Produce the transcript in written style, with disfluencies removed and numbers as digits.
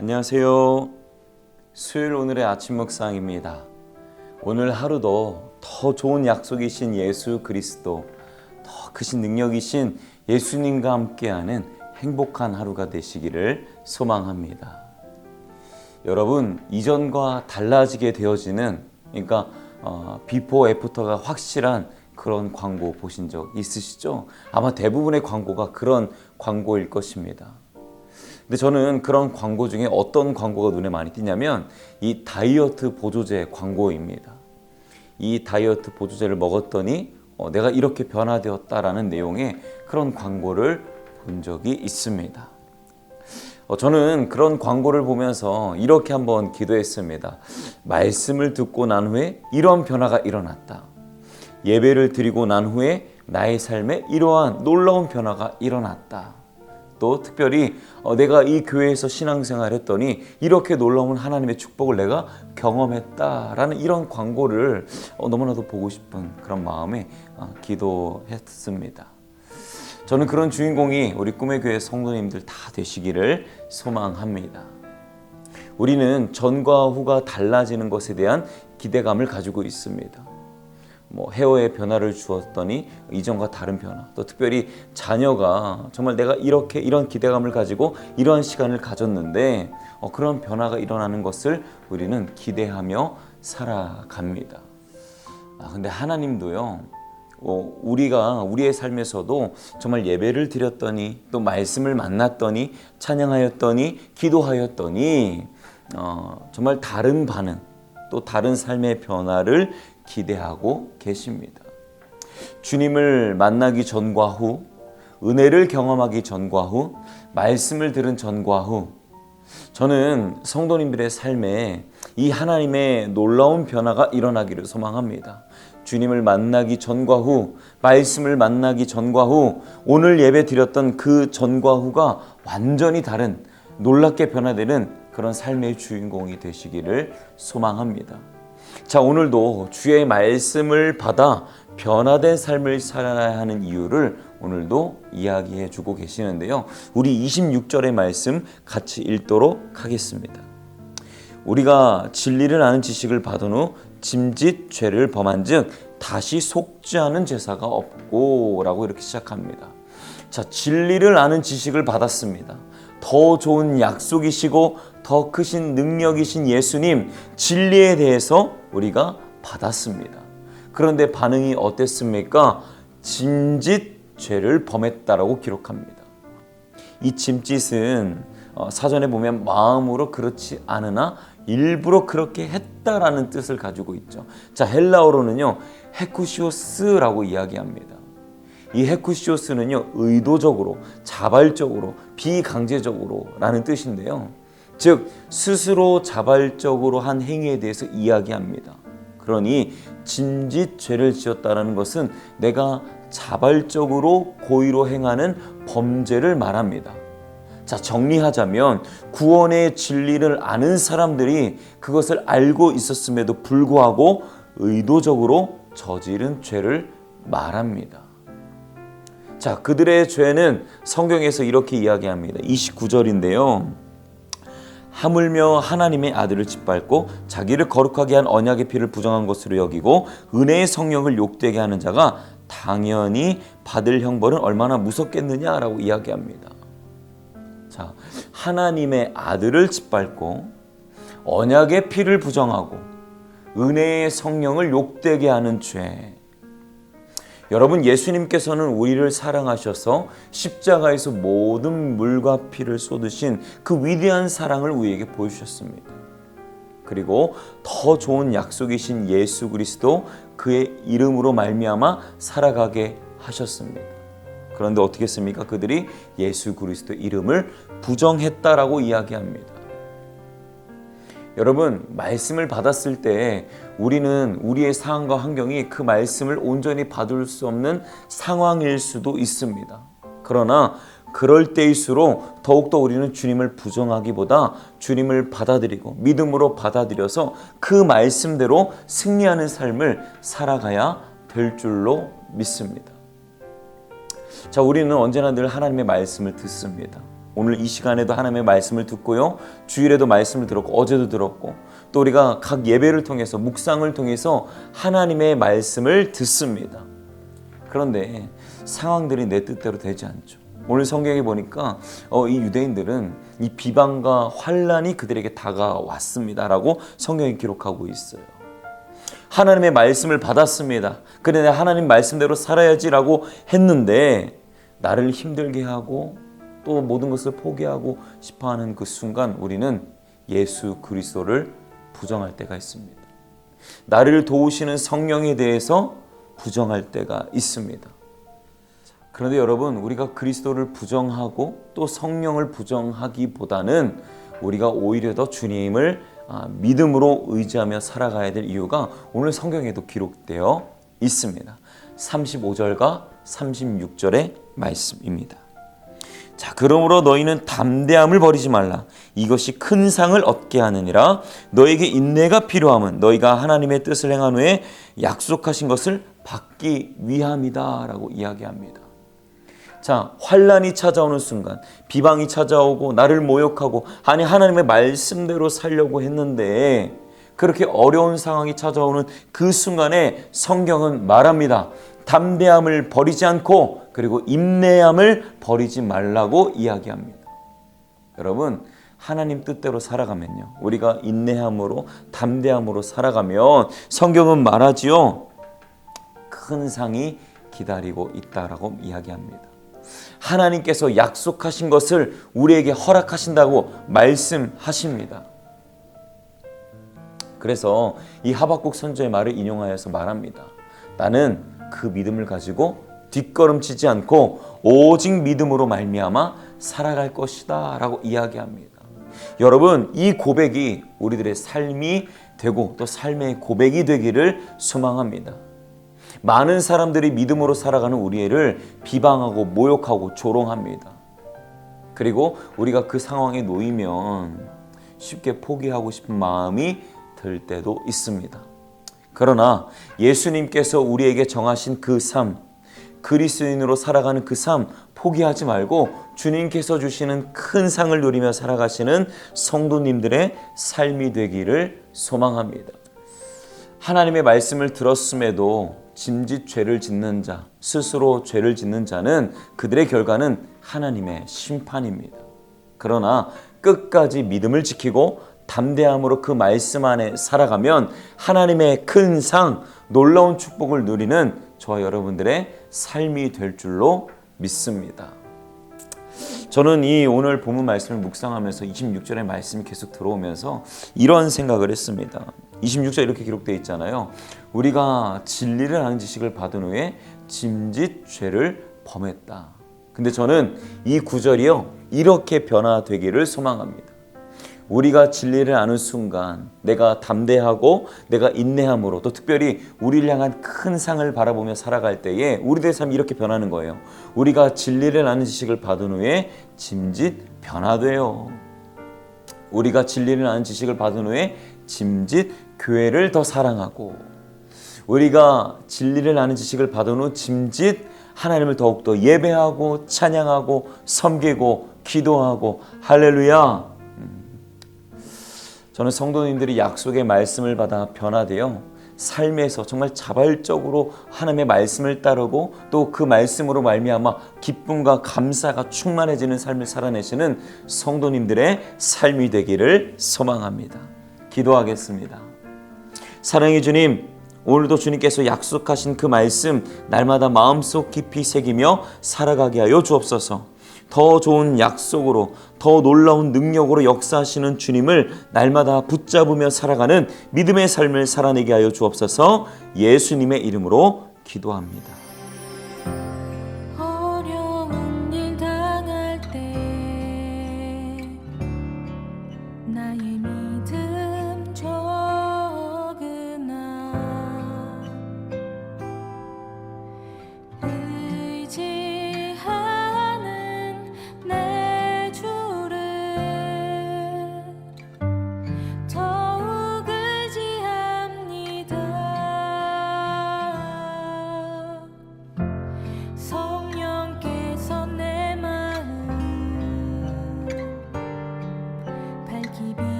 안녕하세요. 수요일 오늘의 아침 묵상입니다. 오늘 하루도 더 좋은 약속이신 예수 그리스도, 더 크신 능력이신 예수님과 함께하는 행복한 하루가 되시기를 소망합니다. 여러분, 이전과 달라지게 되어지는, 비포 애프터가 확실한 그런 광고 보신 적 있으시죠? 아마 대부분의 광고가 그런 광고일 것입니다. 근데 저는 그런 광고 중에 어떤 광고가 눈에 많이 띄냐면 이 다이어트 보조제 광고입니다. 이 다이어트 보조제를 먹었더니 내가 이렇게 변화되었다라는 내용의 그런 광고를 본 적이 있습니다. 저는 그런 광고를 보면서 이렇게 한번 기도했습니다. 말씀을 듣고 난 후에 이런 변화가 일어났다. 예배를 드리고 난 후에 나의 삶에 이러한 놀라운 변화가 일어났다. 또 특별히 내가 이 교회에서 신앙생활을 했더니 이렇게 놀라운 하나님의 축복을 내가 경험했다라는 이런 광고를 너무나도 보고 싶은 그런 마음에 기도했습니다. 저는 그런 주인공이 우리 꿈의 교회 성도님들 다 되시기를 소망합니다. 우리는 전과 후가 달라지는 것에 대한 기대감을 가지고 있습니다. 헤어의 변화를 주었더니 이전과 다른 변화, 또 특별히 자녀가 정말 내가 이런 기대감을 가지고 이러한 시간을 가졌는데 그런 변화가 일어나는 것을 우리는 기대하며 살아갑니다. 근데 하나님도요, 우리가 우리의 삶에서도 정말 예배를 드렸더니 또 말씀을 만났더니 찬양하였더니 기도하였더니 정말 다른 반응, 또 다른 삶의 변화를 기대하고 계십니다. 주님을 만나기 전과 후, 은혜를 경험하기 전과 후, 말씀을 들은 전과 후, 저는 성도님들의 삶에 이 하나님의 놀라운 변화가 일어나기를 소망합니다. 주님을 만나기 전과 후, 말씀을 만나기 전과 후, 오늘 예배 드렸던 그 전과 후가 완전히 다른 놀랍게 변화되는 그런 삶의 주인공이 되시기를 소망합니다. 자, 오늘도 주의 말씀을 받아 변화된 삶을 살아야 하는 이유를 오늘도 이야기해 주고 계시는데요. 우리 26절의 말씀 같이 읽도록 하겠습니다. 우리가 진리를 아는 지식을 받은 후 짐짓 죄를 범한 즉 다시 속지 않은 제사가 없고 라고 이렇게 시작합니다. 자, 진리를 아는 지식을 받았습니다. 더 좋은 약속이시고 더 크신 능력이신 예수님, 진리에 대해서 우리가 받았습니다. 그런데 반응이 어땠습니까? 짐짓 죄를 범했다라고 기록합니다. 이 짐짓은 사전에 보면 마음으로 그렇지 않으나 일부러 그렇게 했다라는 뜻을 가지고 있죠. 자, 헬라어로는요, 헤쿠시오스라고 이야기합니다. 이 헤쿠시오스는요, 의도적으로, 자발적으로, 비강제적으로 라는 뜻인데요. 즉, 스스로 자발적으로 한 행위에 대해서 이야기합니다. 그러니 짐짓 죄를 지었다는 것은 내가 자발적으로 고의로 행하는 범죄를 말합니다. 자, 정리하자면 구원의 진리를 아는 사람들이 그것을 알고 있었음에도 불구하고 의도적으로 저지른 죄를 말합니다. 자, 그들의 죄는 성경에서 이렇게 이야기합니다. 29절인데요. 하물며 하나님의 아들을 짓밟고 자기를 거룩하게 한 언약의 피를 부정한 것으로 여기고 은혜의 성령을 욕되게 하는 자가 당연히 받을 형벌은 얼마나 무섭겠느냐라고 이야기합니다. 자, 하나님의 아들을 짓밟고 언약의 피를 부정하고 은혜의 성령을 욕되게 하는 죄. 여러분, 예수님께서는 우리를 사랑하셔서 십자가에서 모든 물과 피를 쏟으신 그 위대한 사랑을 우리에게 보여주셨습니다. 그리고 더 좋은 약속이신 예수 그리스도, 그의 이름으로 말미암아 살아가게 하셨습니다. 그런데 어떻게 했습니까? 그들이 예수 그리스도 이름을 부정했다라고 이야기합니다. 여러분, 말씀을 받았을 때 우리는 우리의 상황과 환경이 그 말씀을 온전히 받을 수 없는 상황일 수도 있습니다. 그러나 그럴 때일수록 더욱더 우리는 주님을 부정하기보다 주님을 받아들이고 믿음으로 받아들여서 그 말씀대로 승리하는 삶을 살아가야 될 줄로 믿습니다. 자, 우리는 언제나 늘 하나님의 말씀을 듣습니다. 오늘 이 시간에도 하나님의 말씀을 듣고요. 주일에도 말씀을 들었고 어제도 들었고 또 우리가 각 예배를 통해서 묵상을 통해서 하나님의 말씀을 듣습니다. 그런데 상황들이 내 뜻대로 되지 않죠. 오늘 성경에 보니까 이 유대인들은 이 비방과 환란이 그들에게 다가왔습니다라고 성경이 기록하고 있어요. 하나님의 말씀을 받았습니다. 그래 내가 하나님 말씀대로 살아야지라고 했는데 나를 힘들게 하고 또 모든 것을 포기하고 싶어하는 그 순간 우리는 예수 그리스도를 부정할 때가 있습니다. 나를 도우시는 성령에 대해서 부정할 때가 있습니다. 그런데 여러분, 우리가 그리스도를 부정하고 또 성령을 부정하기보다는 우리가 오히려 더 주님을 믿음으로 의지하며 살아가야 될 이유가 오늘 성경에도 기록되어 있습니다. 35절과 36절의 말씀입니다. 자, 그러므로 너희는 담대함을 버리지 말라. 이것이 큰 상을 얻게 하느니라. 너에게 인내가 필요함은 너희가 하나님의 뜻을 행한 후에 약속하신 것을 받기 위함이다 라고 이야기합니다. 자, 환란이 찾아오는 순간, 비방이 찾아오고 나를 모욕하고 아니 하나님의 말씀대로 살려고 했는데 그렇게 어려운 상황이 찾아오는 그 순간에 성경은 말합니다. 담대함을 버리지 않고 그리고 인내함을 버리지 말라고 이야기합니다. 여러분, 하나님 뜻대로 살아가면요, 우리가 인내함으로 담대함으로 살아가면 성경은 말하지요, 큰 상이 기다리고 있다라고 이야기합니다. 하나님께서 약속하신 것을 우리에게 허락하신다고 말씀하십니다. 그래서 이 하박국 선지자의 말을 인용하여서 말합니다. 나는 그 믿음을 가지고 뒷걸음치지 않고 오직 믿음으로 말미암아 살아갈 것이다 라고 이야기합니다. 여러분, 이 고백이 우리들의 삶이 되고 또 삶의 고백이 되기를 소망합니다. 많은 사람들이 믿음으로 살아가는 우리를 비방하고 모욕하고 조롱합니다. 그리고 우리가 그 상황에 놓이면 쉽게 포기하고 싶은 마음이 들 때도 있습니다. 그러나 예수님께서 우리에게 정하신 그 삶, 그리스도인으로 살아가는 그 삶 포기하지 말고 주님께서 주시는 큰 상을 누리며 살아가시는 성도님들의 삶이 되기를 소망합니다. 하나님의 말씀을 들었음에도 짐짓 죄를 짓는 자, 스스로 죄를 짓는 자는 그들의 결과는 하나님의 심판입니다. 그러나 끝까지 믿음을 지키고 담대함으로 그 말씀 안에 살아가면 하나님의 큰 상, 놀라운 축복을 누리는 저와 여러분들의 삶이 될 줄로 믿습니다. 저는 이 오늘 본문 말씀을 묵상하면서 26절의 말씀이 계속 들어오면서 이런 생각을 했습니다. 26절 이렇게 기록되어 있잖아요. 우리가 진리를 아는 지식을 받은 후에 짐짓 죄를 범했다. 근데 저는 이 구절이요, 이렇게 변화되기를 소망합니다. 우리가 진리를 아는 순간 내가 담대하고 내가 인내함으로 또 특별히 우리를 향한 큰 상을 바라보며 살아갈 때에 우리들의 삶이 이렇게 변하는 거예요. 우리가 진리를 아는 지식을 받은 후에 짐짓 변화돼요. 우리가 진리를 아는 지식을 받은 후에 짐짓 교회를 더 사랑하고, 우리가 진리를 아는 지식을 받은 후 짐짓 하나님을 더욱더 예배하고 찬양하고 섬기고 기도하고 할렐루야. 저는 성도님들이 약속의 말씀을 받아 변화되어 삶에서 정말 자발적으로 하나님의 말씀을 따르고 또 그 말씀으로 말미암아 기쁨과 감사가 충만해지는 삶을 살아내시는 성도님들의 삶이 되기를 소망합니다. 기도하겠습니다. 사랑의 주님, 오늘도 주님께서 약속하신 그 말씀 날마다 마음속 깊이 새기며 살아가게 하여 주옵소서. 더 좋은 약속으로 더 놀라운 능력으로 역사하시는 주님을 날마다 붙잡으며 살아가는 믿음의 삶을 살아내게 하여 주옵소서. 예수님의 이름으로 기도합니다.